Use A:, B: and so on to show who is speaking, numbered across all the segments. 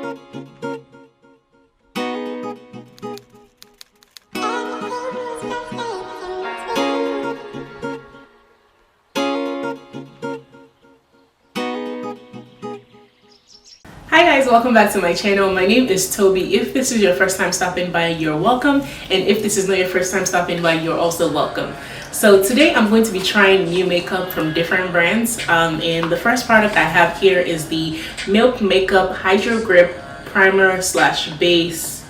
A: Hi guys, welcome back to my channel. My name is Tobie. If this is your first time stopping by, you're welcome, and if this is not your first time stopping by, you're also welcome. So today I'm going to be trying new makeup from different brands, and the first product I have here is the Milk Makeup Hydro Grip Primer slash Base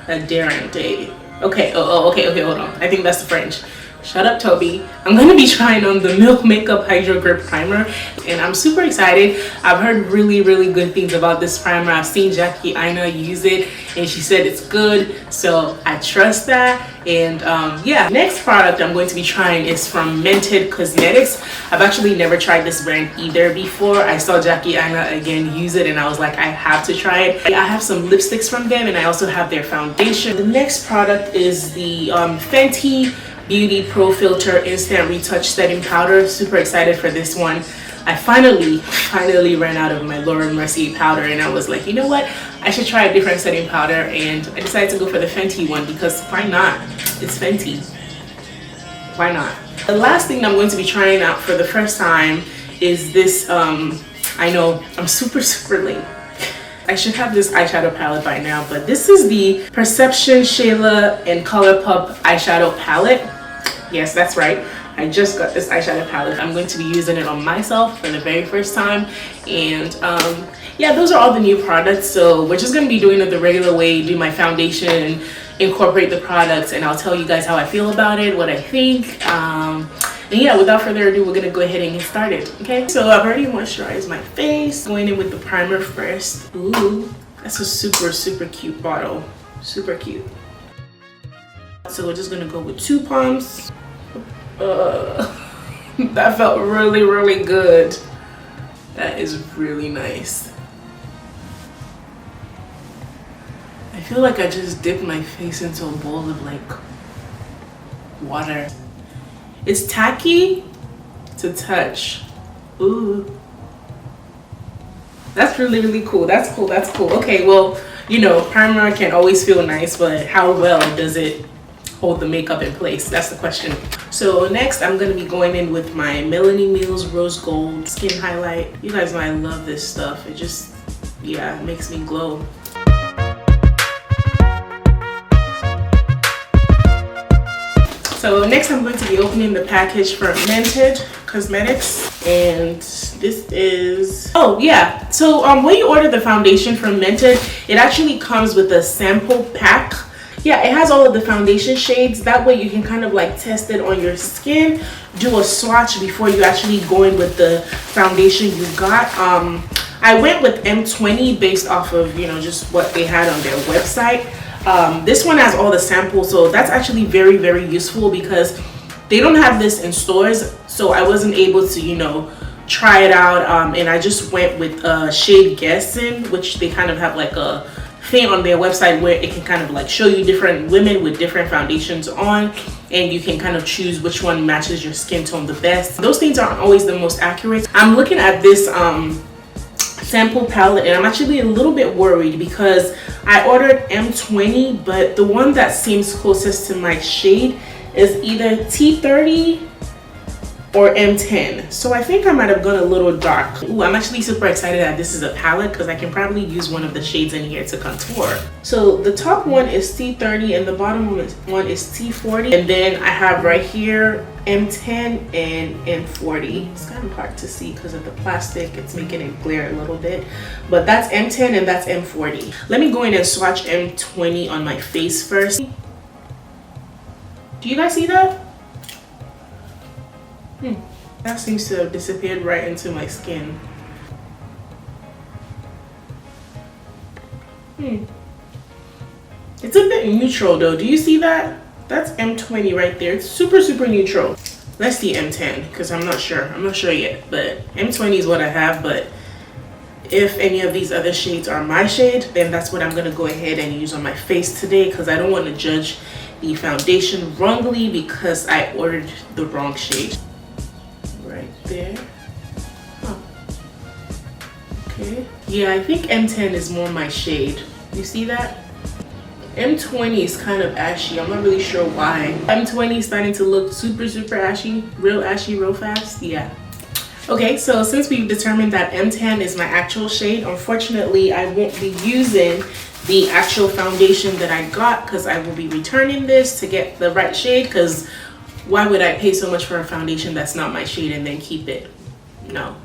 A: Adherent. Okay, okay, hold on. I think that's the French. Shut up, Tobie. I'm going to be trying on the Milk Makeup Hydro Grip Primer, and I'm super excited. I've heard really good things about this primer. I've seen Jackie Aina use it, and she said it's good, so I trust that. And yeah, next product I'm going to be trying is from Mented Cosmetics. I've actually never tried this brand either before. I saw Jackie Aina again use it, and I was like, I have to try it. I have some lipsticks from them, and I also have their foundation. The next product is the Fenty Beauty Pro Filter Instant Retouch Setting Powder. Super excited for this one. I finally ran out of my Laura Mercier powder, and I was like, you know what, I should try a different setting powder, and I decided to go for the Fenty one because why not? It's Fenty. Why not? The last thing I'm going to be trying out for the first time is this, I know I'm super late. I should have this eyeshadow palette by now, but this is the Perception Shayla and Colourpop eyeshadow palette. Yes, that's right. I just got this eyeshadow palette. I'm going to be using it on myself for the very first time, and yeah, those are all the new products. So we're just going to be doing it the regular way, do my foundation, incorporate the products, and I'll tell you guys how I feel about it, what I think. And yeah, without further ado, we're gonna go ahead and get started. Okay, so I've already moisturized my face. Going in with the primer first. Ooh, that's a super cute bottle. Super cute. So we're just gonna go with 2 pumps. That felt really good. That is really nice. I feel like I just dipped my face into a bowl of like water. It's tacky to touch. Ooh, that's really cool. That's cool. Okay, well, you know, primer can always feel nice, but how well does it hold the makeup in place? That's the question. So next I'm gonna be going in with my Melanie Mills Rose Gold Skin Highlight. You guys know I love this stuff. It just, yeah, it makes me glow. So next I'm going to be opening the package from Mented Cosmetics, and this is, oh yeah, so when you order the foundation from Mented, it actually comes with a sample pack. Yeah, it has all of the foundation shades. That way you can kind of like test it on your skin, do a swatch before you actually go in with the foundation you got. I went with M20 based off of, you know, just what they had on their website. This one has all the samples, so that's actually very useful because they don't have this in stores, so I wasn't able to, you know, try it out, and I just went with shade Guessing, which they kind of have like a thing on their website where it can kind of like show you different women with different foundations on, and you can kind of choose which one matches your skin tone the best. Those things aren't always the most accurate. I'm looking at this sample palette, and I'm actually a little bit worried because I ordered M20, but the one that seems closest to my shade is either T30 or M10. So I think I might have gone a little dark. Ooh, I'm actually super excited that this is a palette because I can probably use one of the shades in here to contour. So the top one is T30 and the bottom one is T40. And then I have right here M10 and M40. It's kind of hard to see because of the plastic. It's making it glare a little bit. But that's M10 and that's M40. Let me go in and swatch M20 on my face first. Do you guys see that? That seems to have disappeared right into my skin. It's a bit neutral though. Do you see that? That's M20 right there. It's super neutral. Let's see M10 because I'm not sure. I'm not sure yet, but M20 is what I have. But if any of these other shades are my shade, then that's what I'm gonna go ahead and use on my face today because I don't want to judge the foundation wrongly because I ordered the wrong shade. Right there. Huh. Okay. Yeah, I think M10 is more my shade. You see that? M20 is kind of ashy. I'm not really sure why. M20 is starting to look super ashy, real fast. Yeah. Okay, so since we've determined that M10 is my actual shade, unfortunately I won't be using the actual foundation that I got because I will be returning this to get the right shade, because why would I pay so much for a foundation that's not my shade and then keep it? No,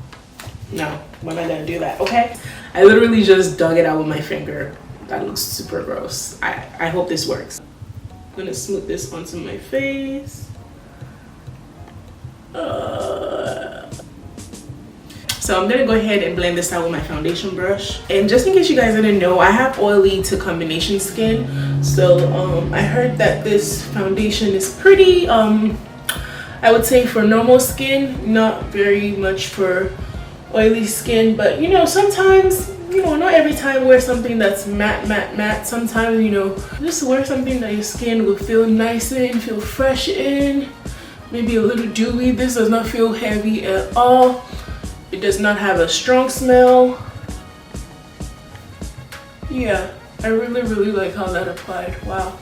A: why am I gonna do that? Okay, I literally just dug it out with my finger. That looks super gross. I hope this works. I'm gonna smooth this onto my face. So I'm gonna go ahead and blend this out with my foundation brush. And just in case you guys didn't know, I have oily to combination skin. So I heard that this foundation is pretty, I would say for normal skin, not very much for oily skin. But you know, sometimes, you know, not every time wear something that's matte. Sometimes, you know, just wear something that your skin will feel nice in, feel fresh in, maybe a little dewy. This does not feel heavy at all. It does not have a strong smell. Yeah, I really like how that applied. Wow.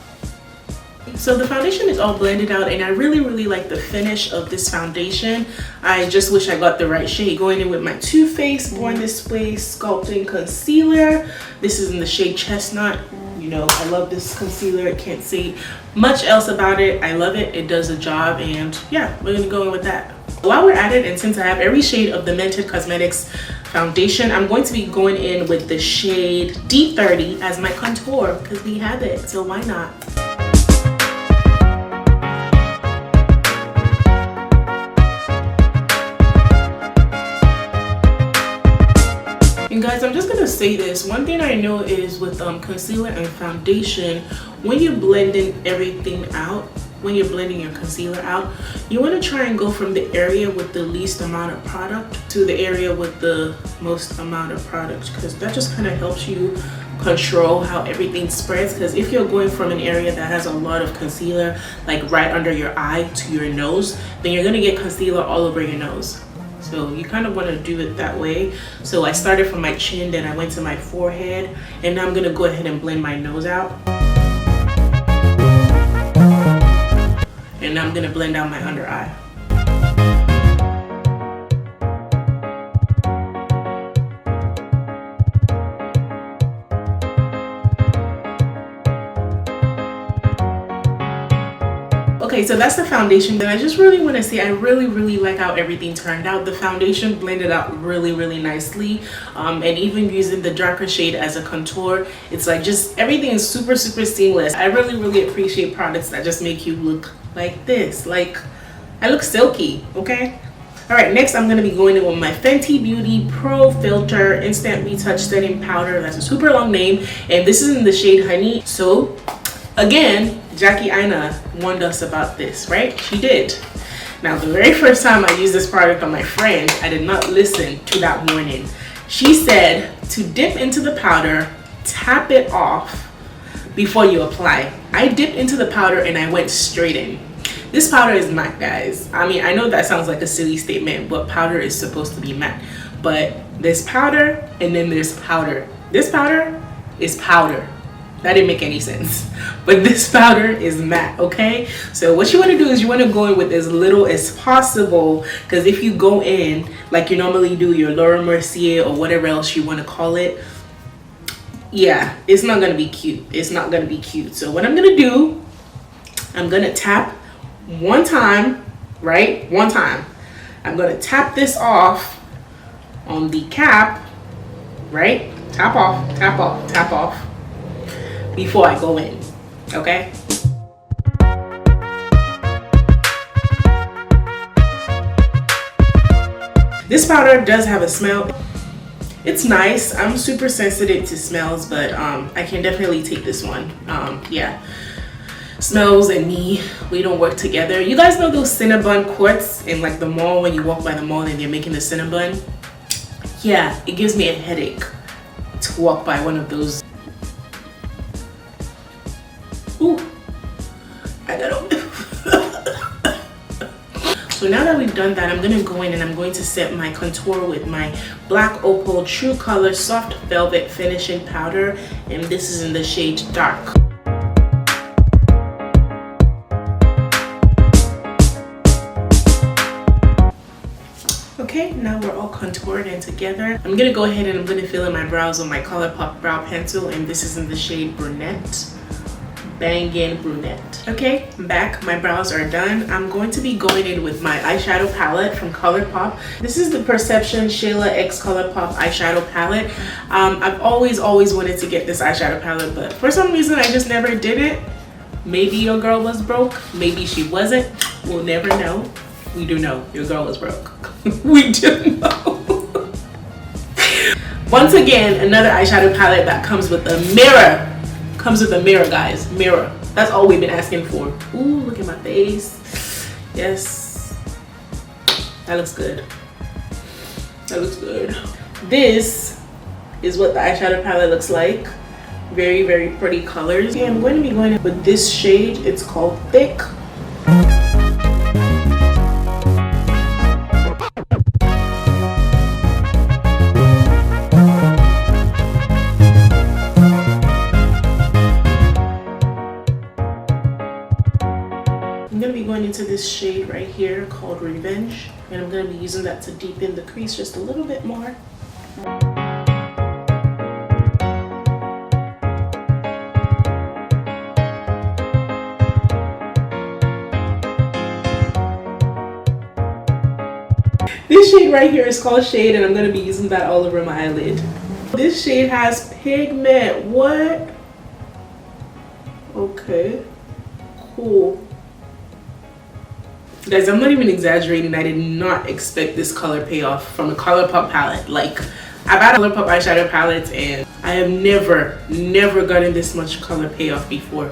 A: So the foundation is all blended out, and I really like the finish of this foundation. I just wish I got the right shade. Going in with my Too Faced Born This Way Sculpting Concealer. This is in the shade Chestnut. You know, I love this concealer. I can't say much else about it. I love it. It does a job, and yeah, we're gonna go in with that. While we're at it, and since I have every shade of the Mented Cosmetics foundation, I'm going to be going in with the shade Deep 30 as my contour, because we have it, so why not? And guys, I'm just gonna say this. One thing I know is with concealer and foundation, when you're blending everything out, when you're blending your concealer out, you want to try and go from the area with the least amount of product to the area with the most amount of product, because that just kind of helps you control how everything spreads. Because if you're going from an area that has a lot of concealer, like right under your eye to your nose, then you're gonna get concealer all over your nose. So you kind of want to do it that way. So I started from my chin, then I went to my forehead, and now I'm gonna go ahead and blend my nose out. And now I'm gonna blend out my under eye. Okay, so that's the foundation. Then I just really want to say I really like how everything turned out. The foundation blended out really nicely, and even using the darker shade as a contour, it's like just everything is super seamless. I really appreciate products that just make you look like this. Like, I look silky. Okay. All right, next I'm going to be going in with my Fenty Beauty Pro FILT'R Instant Retouch Setting Powder. That's a super long name, and this is in the shade Honey. So again, Jackie Aina warned us about this, right? She did. Now, the very first time I used this product on my friend, I did not listen to that warning. She said to dip into the powder, tap it off before you apply. I dipped into the powder and I went straight in. This powder is matte, guys. I mean, I know that sounds like a silly statement, but powder is supposed to be matte. But there's powder and then there's powder. This powder is powder. That didn't make any sense. But this powder is matte, okay? So what you want to do is you want to go in with as little as possible, because if you go in like you normally do your Laura Mercier or whatever else you want to call it, yeah, it's not going to be cute. It's not going to be cute. So what I'm going to do, I'm going to tap one time, right? One time. I'm going to tap this off on the cap, right? Tap off, tap off, tap off, before I go in, okay? This powder does have a smell. It's nice. I'm super sensitive to smells, but I can definitely take this one. Yeah, smells and me, we don't work together. You guys know those Cinnabon quartz in like the mall, when you walk by the mall and they're making the Cinnabon? Yeah, it gives me a headache to walk by one of those. Ooh, I gotta. So now that we've done that, I'm gonna go in and I'm going to set my contour with my Black Opal True Color Soft Velvet Finishing Powder, and this is in the shade Dark. Okay, now we're all contoured and together. I'm gonna go ahead and I'm gonna fill in my brows with my Colourpop brow pencil, and this is in the shade Brunette. Bangin' Brunette. Okay, I'm back. My brows are done. I'm going to be going in with my eyeshadow palette from Colourpop. This is the Perception Shayla X Colourpop eyeshadow palette. I've always wanted to get this eyeshadow palette, but for some reason I just never did it. Maybe your girl was broke, maybe she wasn't. We'll never know. We do know your girl was broke. We do know. Once again, another eyeshadow palette that comes with a mirror. Comes with a mirror, guys. Mirror. That's all we've been asking for. Ooh, look at my face. Yes. That looks good. That looks good. This is what the eyeshadow palette looks like. Very, very pretty colors. Yeah, I'm going to be going in with this shade. It's called Thick. I'm going to be going into this shade right here called Revenge, and I'm going to be using that to deepen the crease just a little bit more. This shade right here is called Shade, and I'm going to be using that all over my eyelid. This shade has pigment. What? Okay. Cool. Guys, I'm not even exaggerating. I did not expect this color payoff from a Colourpop palette. Like, I've had Colourpop eyeshadow palettes and I have never gotten this much color payoff before.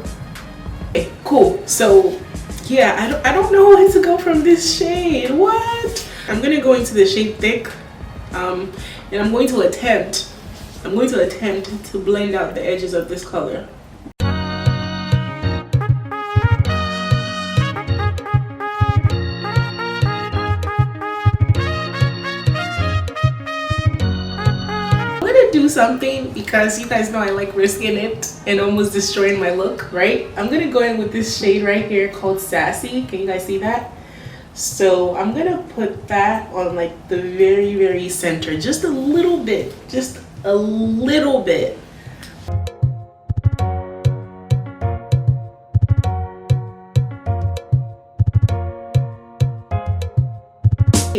A: Okay, cool. So yeah, I don't know where to go from this shade. What? I'm gonna go into the shade Thick, and I'm going to attempt to blend out the edges of this color. Do something because you guys know I like risking it and almost destroying my look, right? I'm gonna go in with this shade right here called Sassy. Can you guys see that? So I'm gonna put that on like the very center, just a little bit, just a little bit.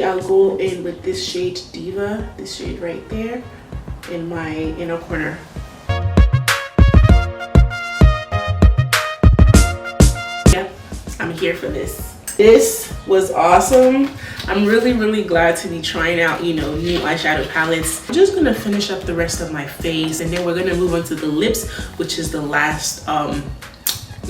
A: I'll go in with this shade Diva, this shade right there, in my inner corner. Yeah, I'm here for this. This was awesome. I'm really glad to be trying out, you know, new eyeshadow palettes. I'm just gonna finish up the rest of my face, and then we're gonna move on to the lips, which is the last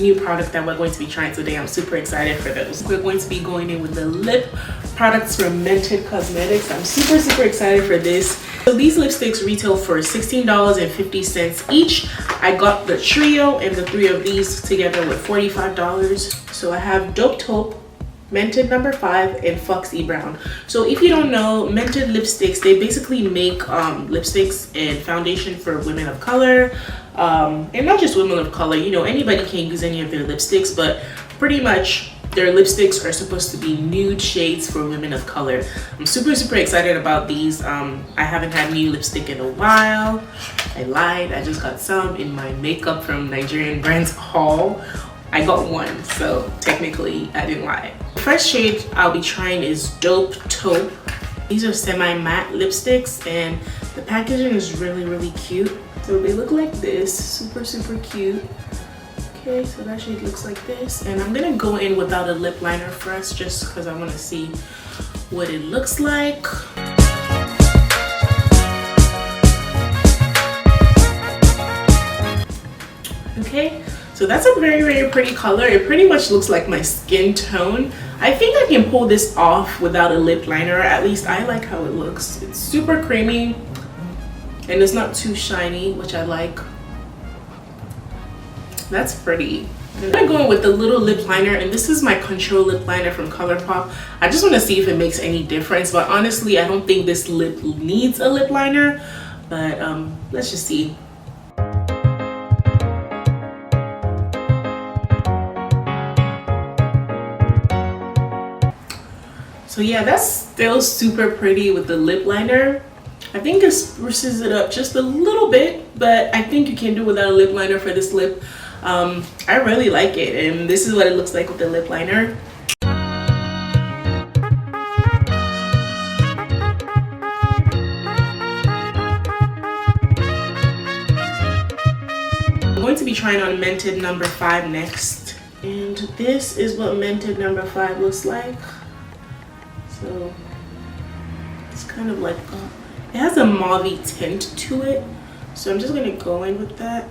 A: new product that we're going to be trying today. I'm super excited for those. We're going to be going in with the lip products from Mented Cosmetics. I'm super excited for this. So these lipsticks retail for $16.50 each. I got the trio and the 3 of these together with $45. So I have Dope Taupe, Mented No. 5, and Foxybrown. So if you don't know, Mented lipsticks, they basically make lipsticks and foundation for women of color, and not just women of color, you know, anybody can use any of their lipsticks, but pretty much their lipsticks are supposed to be nude shades for women of color. I'm super excited about these. I haven't had new lipstick in a while. I lied, I just got some in my Makeup from Nigerian Brands haul. I got one, so technically I didn't lie. The first shade I'll be trying is Dope Taupe. These are semi-matte lipsticks, and the packaging is really cute. So they look like this, super cute. Okay, so that shade looks like this, and I'm gonna go in without a lip liner first, just because I want to see what it looks like. Okay, so that's a very pretty color. It pretty much looks like my skin tone. I think I can pull this off without a lip liner. At least I like how it looks. It's super creamy and it's not too shiny, which I like. That's pretty. I'm going with the little lip liner, and this is my Control lip liner from Colourpop. I just want to see if it makes any difference, but honestly I don't think this lip needs a lip liner, but let's just see. So yeah, that's still super pretty with the lip liner. I think it spruces it up just a little bit, but I think you can do without a lip liner for this lip. I really like it, and this is what it looks like with the lip liner. I'm going to be trying on Mented number 5 next, and this is what Mented number 5 looks like. So it's kind of like it has a mauve tint to it, so I'm just gonna go in with that.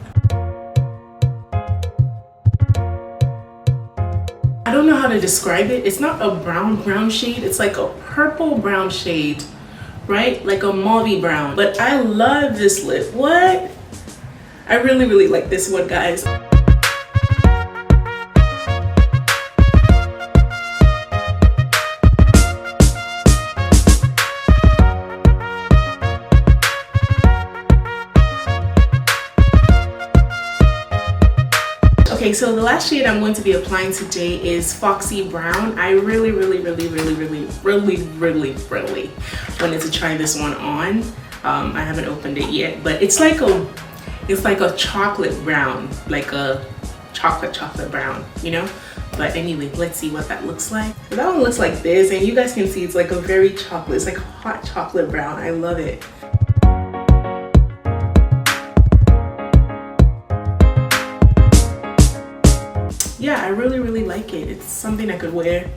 A: I don't know how to describe it. It's not a brown shade, it's like a purple brown shade, right? Like a mauve brown. But I love this lip. What? I really like this one, guys. Okay, so the last shade I'm going to be applying today is Foxybrown. I really wanted to try this one on. I haven't opened it yet, but it's like a chocolate brown, like a chocolate brown, you know? But anyway, let's see what that looks like. So that one looks like this, and you guys can see it's like a very chocolate, it's like hot chocolate brown. I love it. Yeah, I really like it. It's something I could wear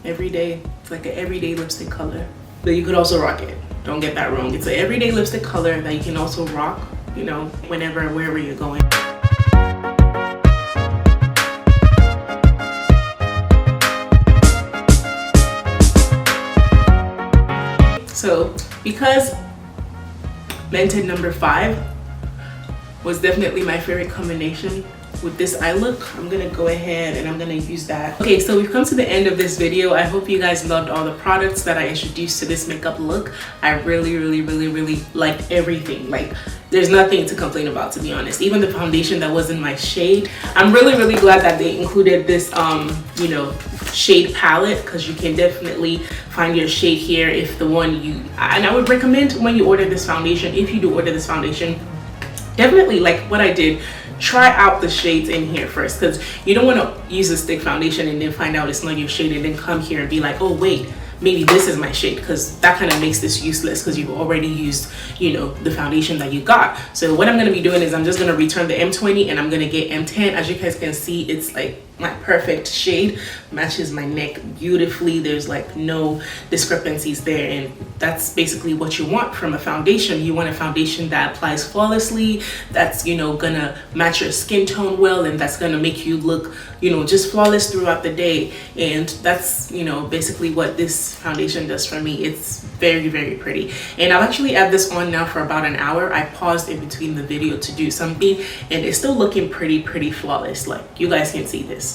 A: every day. It's like an everyday lipstick color. But you could also rock it. Don't get that wrong. It's an everyday lipstick color that you can also rock, you know, wherever you're going. So because Mented number 5 was definitely my favorite combination with this eye look, I'm gonna go ahead and I'm gonna use that. Okay, so we've come to the end of this video. I hope you guys loved all the products that I introduced to this makeup look. I really like everything. Like, there's nothing to complain about, to be honest. Even the foundation that wasn't my shade. I'm really glad that they included this you know, shade palette, because you can definitely find your shade here if the one and I would recommend when you order this foundation, if you do order this foundation, definitely, like what I did, try out the shades in here first, because you don't want to use a stick foundation and then find out it's not your shade and then come here and be like, oh wait, maybe this is my shade, because that kind of makes this useless because you've already used, you know, the foundation that you got. So what I'm going to be doing is I'm just going to return the M20 and I'm going to get M10. As you guys can see, it's like my perfect shade, matches my neck beautifully. There's like no discrepancies there, and that's basically what you want from a foundation. You want a foundation that applies flawlessly, that's, you know, gonna match your skin tone well, and that's gonna make you look, you know, just flawless throughout the day. And that's, you know, basically what this foundation does for me. It's very pretty, and I'll actually have this on now for about an hour. I paused in between the video to do something, and it's still looking pretty flawless. Like, you guys can see this.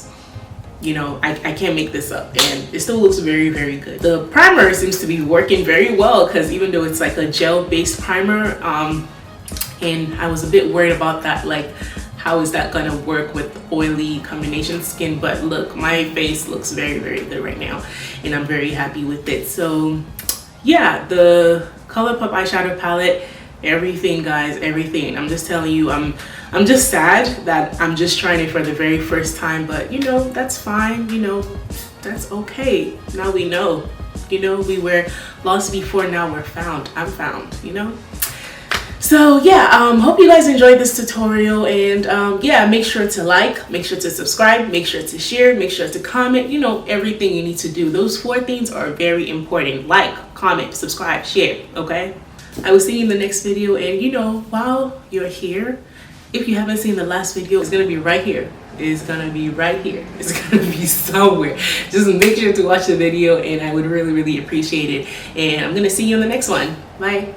A: You know, I can't make this up, and it still looks very good. The primer seems to be working very well, because even though it's like a gel based primer, and I was a bit worried about that, like how is that gonna work with oily combination skin, but look, my face looks very good right now, and I'm very happy with it. So yeah, the Colourpop eyeshadow palette, everything guys, everything. I'm just telling you, I'm just sad that I'm just trying it for the very first time, but you know, that's fine, you know, that's okay. Now we know, you know, we were lost before, now we're found. I'm found, you know. So yeah, hope you guys enjoyed this tutorial, and yeah, make sure to like, make sure to subscribe, make sure to share, make sure to comment, you know, everything you need to do. Those 4 things are very important. Like, comment, subscribe, share, okay? I will see you in the next video, and you know, while you're here, if you haven't seen the last video, it's gonna be right here. It's gonna be right here. It's gonna be somewhere. Just make sure to watch the video, and I would really appreciate it. And I'm gonna see you in the next one. Bye.